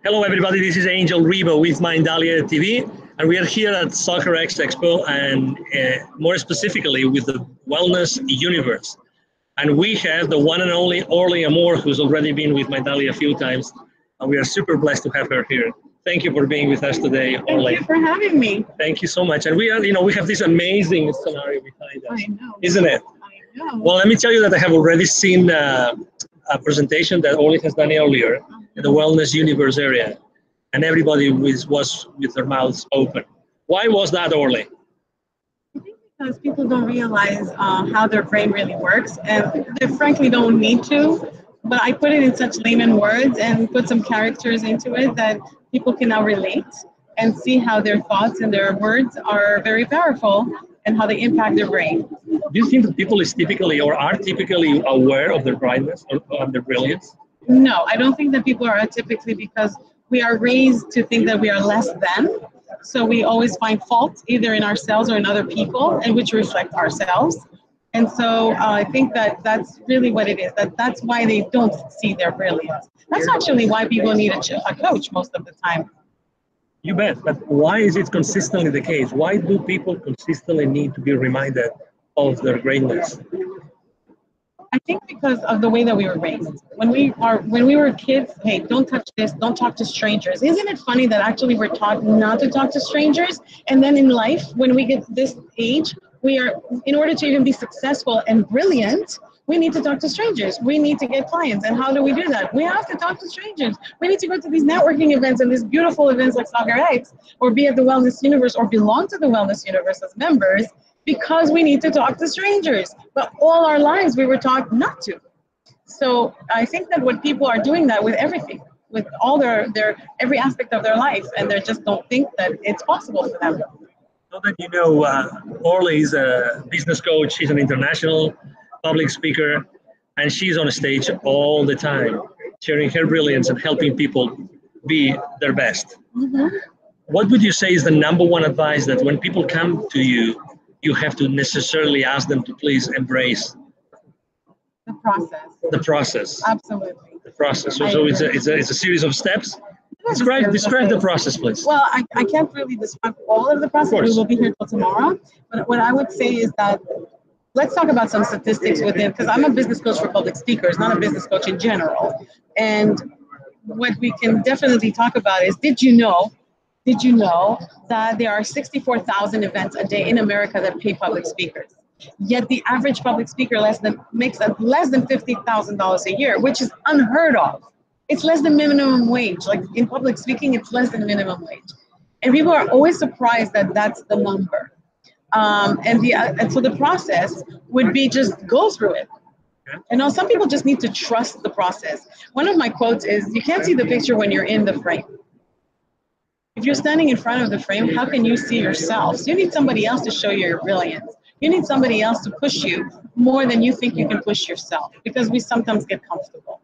Hello, everybody. This is Angel Rebo with Mindalia TV, and we are here at Soccer X Expo, and more specifically with the Wellness Universe. And we have the one and only Orly Amor, who's already been with Mindalia a few times, and we are super blessed to have her here. Thank you for being with us today, Orly. Thank you for having me. Thank you so much. And we are, we have this amazing scenario behind us, I know. isn't it? I know. Well, let me tell you that I have already seen a presentation that Orly has done earlier in the Wellness Universe area, and everybody was with their mouths open. Why was that, Orly? I think because people don't realize how their brain really works, and they frankly don't need to. But I put it in such layman words and put some characters into it that people can now relate and see how their thoughts and their words are very powerful and how they impact their brain. Do you think that people is typically or are typically aware of their brightness or of their brilliance? No, I don't think that people are atypically, because we are raised to think that we are less than. So we always find fault either in ourselves or in other people, and which reflect ourselves. And so I think that that's really what it is. That's why they don't see their brilliance. That's actually why people need a coach most of the time. You bet. But why is it consistently the case? Why do people consistently need to be reminded of their greatness? I think because of the way that we were raised. When we were kids, hey, don't touch this, don't talk to strangers. Isn't it funny that actually we're taught not to talk to strangers? And then in life, when we get this age, we are, in order to even be successful and brilliant, we need to talk to strangers. We need to get clients. And how do we do that? We have to talk to strangers. We need to go to these networking events and these beautiful events like Soccer X, or be at the Wellness Universe, or belong to the Wellness Universe as members, because we need to talk to strangers. But all our lives we were taught not to. So I think that when people are doing that with everything, with all their every aspect of their life, and they just don't think that it's possible for them. So that you know, Orly is a business coach. She's an international public speaker, and she's on stage all the time, sharing her brilliance and helping people be their best. Mm-hmm. What would you say is the number one advice that when people come to you, you have to necessarily ask them to please embrace? The process. The process. Absolutely. The process. So it's a series of steps. Describe the process, please. Well, I can't really describe all of the process. We will be here till tomorrow. But what I would say is that let's talk about some statistics within, because I'm a business coach for public speakers, not a business coach in general. And what we can definitely talk about is, did you know that there are 64,000 events a day in America that pay public speakers? Yet the average public speaker makes less than $50,000 a year, which is unheard of. It's less than minimum wage. Like in public speaking, it's less than minimum wage. And people are always surprised that that's the number. And so the process would be just go through it. You know, some people just need to trust the process. One of my quotes is, you can't see the picture when you're in the frame. If you're standing in front of the frame, how can you see yourself? So you need somebody else to show you your brilliance. You need somebody else to push you more than you think you can push yourself, because we sometimes get comfortable.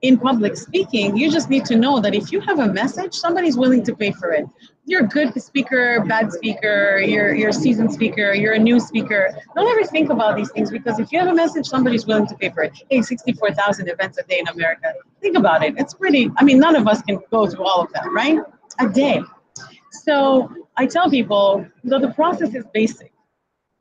In public speaking, you just need to know that if you have a message, somebody's willing to pay for it. You're a good speaker, bad speaker, you're a seasoned speaker, you're a new speaker. Don't ever think about these things, because if you have a message, somebody's willing to pay for it. Hey, 64,000 events a day in America. Think about it. It's pretty, I mean, none of us can go through all of them, right? A day. So I tell people, though the process is basic,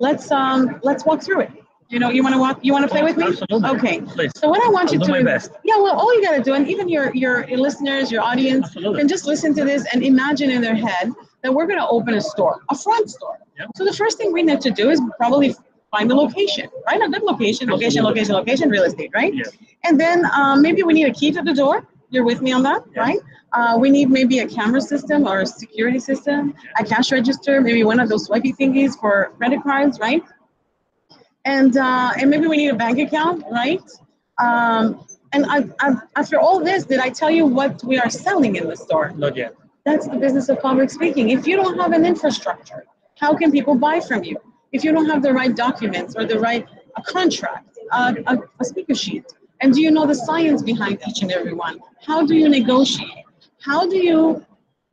let's walk through it. You know, you want to play with me? Absolutely. Okay. Please. So what I want you to do my best. Yeah, well, all you got to do, and even your listeners, your audience, Absolutely. can just listen to this and imagine in their head that we're going to open a store, a front store. Yep. So the first thing we need to do is probably find a location, right? A good location, real estate, right? Yes. And then maybe we need a key to the door. You're with me on that, Yeah. right? We need maybe a camera system or a security system, a cash register, maybe one of those swipey thingies for credit cards, right? And maybe we need a bank account, right? After all this, did I tell you what we are selling in the store? Not yet. That's the business of public speaking. If you don't have an infrastructure, how can people buy from you? If you don't have the right documents or the right contract, a speaker sheet, and do you know the science behind each and every one? How do you negotiate? How do you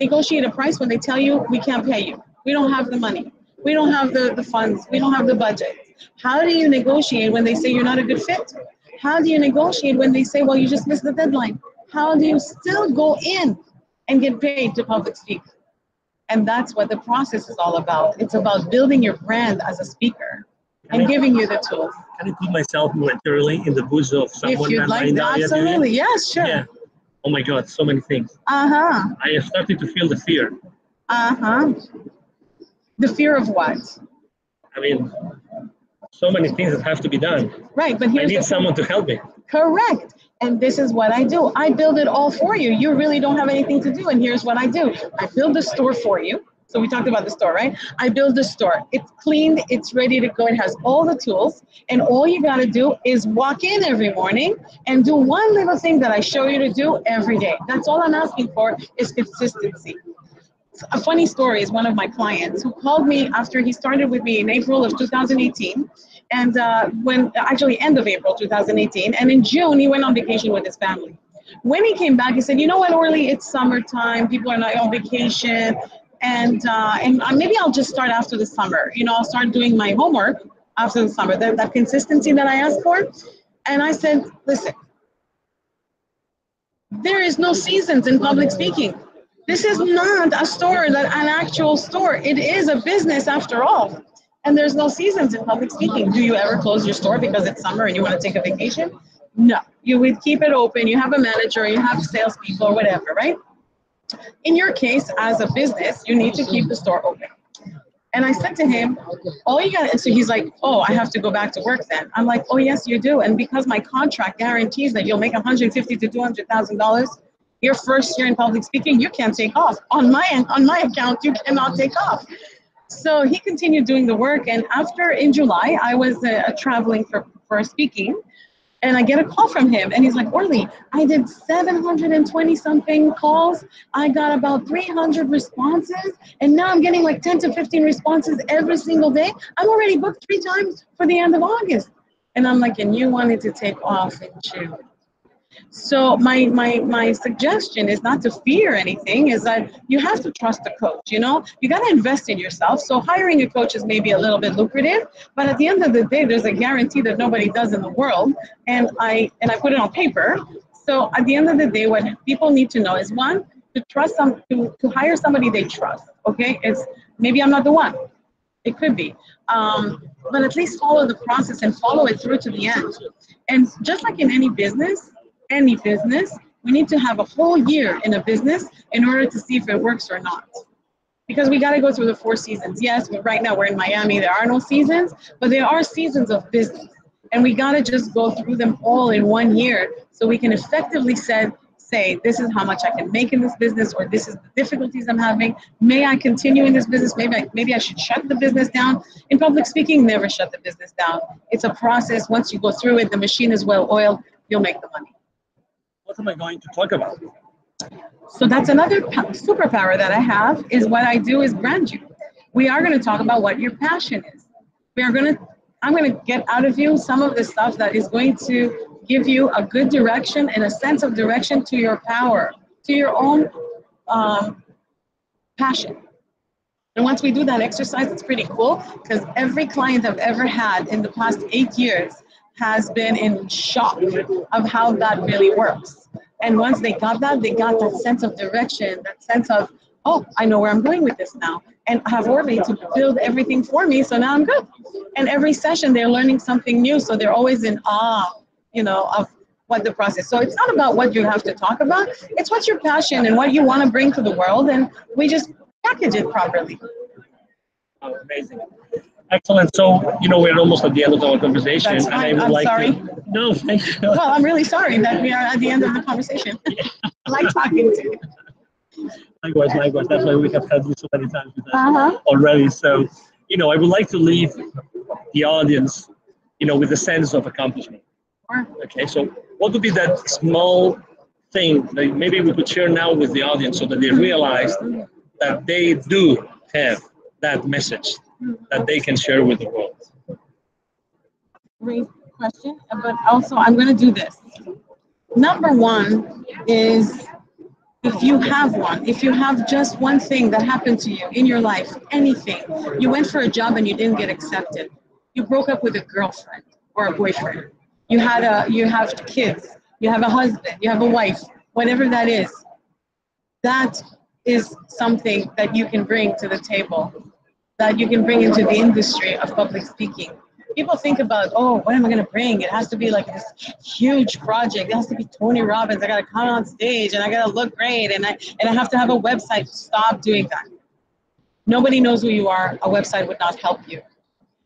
negotiate a price when they tell you we can't pay you? We don't have the money. We don't have the funds. We don't have the budget. How do you negotiate when they say you're not a good fit? How do you negotiate when they say, well, you just missed the deadline? How do you still go in and get paid to public speak. And that's what the process is all about. It's about building your brand as a speaker and giving you the tools. Can I put myself literally in the boots of someone? If you'd like, absolutely, yes, sure. Yeah. Oh my God, so many things. Uh-huh. I have started to feel the fear. Uh-huh. The fear of what? I mean, so many things that have to be done. Right, but here's I need someone to help me. Correct. And this is what I do. I build it all for you. You really don't have anything to do. And here's what I do. I build the store for you. So we talked about the store, right? I build the store. It's clean. It's ready to go. It has all the tools. And all you got to do is walk in every morning and do one little thing that I show you to do every day. That's all I'm asking for is consistency. A funny story is one of my clients who called me after he started with me in April of 2018. And when actually end of April 2018, and in June he went on vacation with his family. When he came back, he said, "You know what, Orly? It's summertime. People are not on vacation, and maybe I'll just start after the summer. You know, I'll start doing my homework after the summer. That consistency that I asked for." And I said, "Listen, there is no seasons in public speaking. This is not a store, an actual store. It is a business after all. And there's no seasons in public speaking. Do you ever close your store because it's summer and you want to take a vacation? No. You would keep it open. You have a manager, you have salespeople or whatever, right? In your case, as a business, you need to keep the store open." And I said to him, "All you got," so he's like, "Oh, I have to go back to work then." I'm like, "Oh, yes, you do. And because my contract guarantees that you'll make $150,000 to $200,000 your first year in public speaking, you can't take off. On my account, you cannot take off." So he continued doing the work, and after in July, I was traveling for speaking, and I get a call from him, and he's like, "Orly, I did 720 something calls. I got about 300 responses, and now I'm getting like 10 to 15 responses every single day. I'm already booked 3 times for the end of August." And I'm like, "And you wanted to take off in June." So my suggestion is not to fear anything, is that you have to trust the coach, you know? You got to invest in yourself. So hiring a coach is maybe a little bit lucrative, but at the end of the day, there's a guarantee that nobody does in the world. And I put it on paper. So at the end of the day, what people need to know is, one, to trust to hire somebody they trust, okay? It's maybe I'm not the one. It could be. But at least follow the process and follow it through to the end. And just like in any business, we need to have a whole year in a business in order to see if it works or not. Because we got to go through the 4 seasons. Yes, right now we're in Miami. There are no seasons, but there are seasons of business. And we got to just go through them all in 1 year so we can effectively say, this is how much I can make in this business, or this is the difficulties I'm having. May I continue in this business? Maybe I should shut the business down. In public speaking, never shut the business down. It's a process. Once you go through it, the machine is well oiled, you'll make the money. What am I going to talk about? So that's another superpower that I have, is what I do is brand you. We are going to talk about what your passion is. I'm going to get out of you some of the stuff that is going to give you a good direction and a sense of direction to your power, to your own passion. And once we do that exercise, it's pretty cool, because every client I've ever had in the past 8 years has been in shock of how that really works. And once they got that sense of direction, that sense of, oh, I know where I'm going with this now. And I have Orly to build everything for me, so now I'm good. And every session they're learning something new, so they're always in awe, you know, of what the process. So it's not about what you have to talk about, it's what's your passion and what you want to bring to the world, and we just package it properly. Oh, amazing. Excellent. So, you know, we're almost at the end of our conversation. That's fine. And I would I'm like sorry. To... No, thank you. Well, I'm really sorry that we are at the end of the conversation. I like talking to you. Likewise. That's why we have had you so many times with us already. So, you know, I would like to leave the audience, you know, with a sense of accomplishment. Okay, so what would be that small thing that maybe we could share now with the audience so that they realize that they do have that message that they can share with the world? Great question, but also I'm going to do this. Number one is, if you have just one thing that happened to you in your life, anything, you went for a job and you didn't get accepted, you broke up with a girlfriend or a boyfriend, you have kids, you have a husband, you have a wife, whatever that is, that is something that you can bring to the table, that you can bring into the industry of public speaking. People think about, oh, what am I going to bring? It has to be like this huge project. It has to be Tony Robbins. I got to come on stage and I got to look great. And I have to have a website. Stop doing that. Nobody knows who you are. A website would not help you.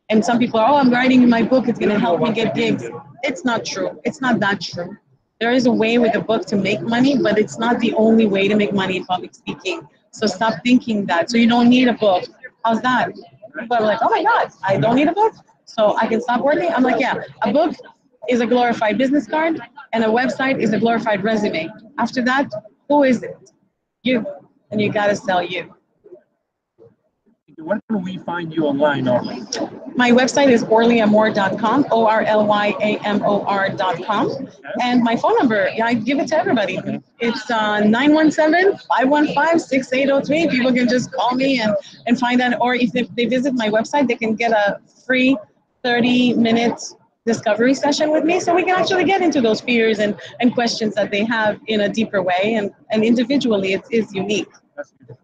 And some people are, oh, I'm writing my book. It's going to help me get gigs. It's not true. It's not that true. There is a way with a book to make money, but it's not the only way to make money in public speaking. So stop thinking that. So you don't need a book. How's that? People are like, oh my God, I don't need a book? So I can stop working? I'm like, yeah, a book is a glorified business card and a website is a glorified resume. After that, who is it? You. And you got to sell you. Where can we find you online, Orly? My website is orlyamor.com, ORLYAMOR.com. And my phone number, I give it to everybody. It's 917-515-6803. People can just call me and find out, or if they visit my website, they can get a free 30-minute discovery session with me, so we can actually get into those fears and questions that they have in a deeper way, and individually it is unique. That's beautiful.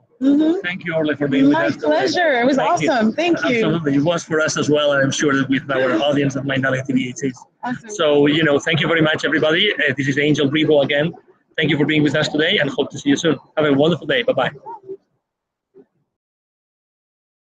Thank you, Orly, for being with us. My pleasure. It was awesome. Thank you. Absolutely. It was for us as well, and I'm sure that with our audience at Mindalia TV it is. Awesome. So, thank you very much, everybody. This is Angel Rebo again. Thank you for being with us today, and hope to see you soon. Have a wonderful day. Bye-bye.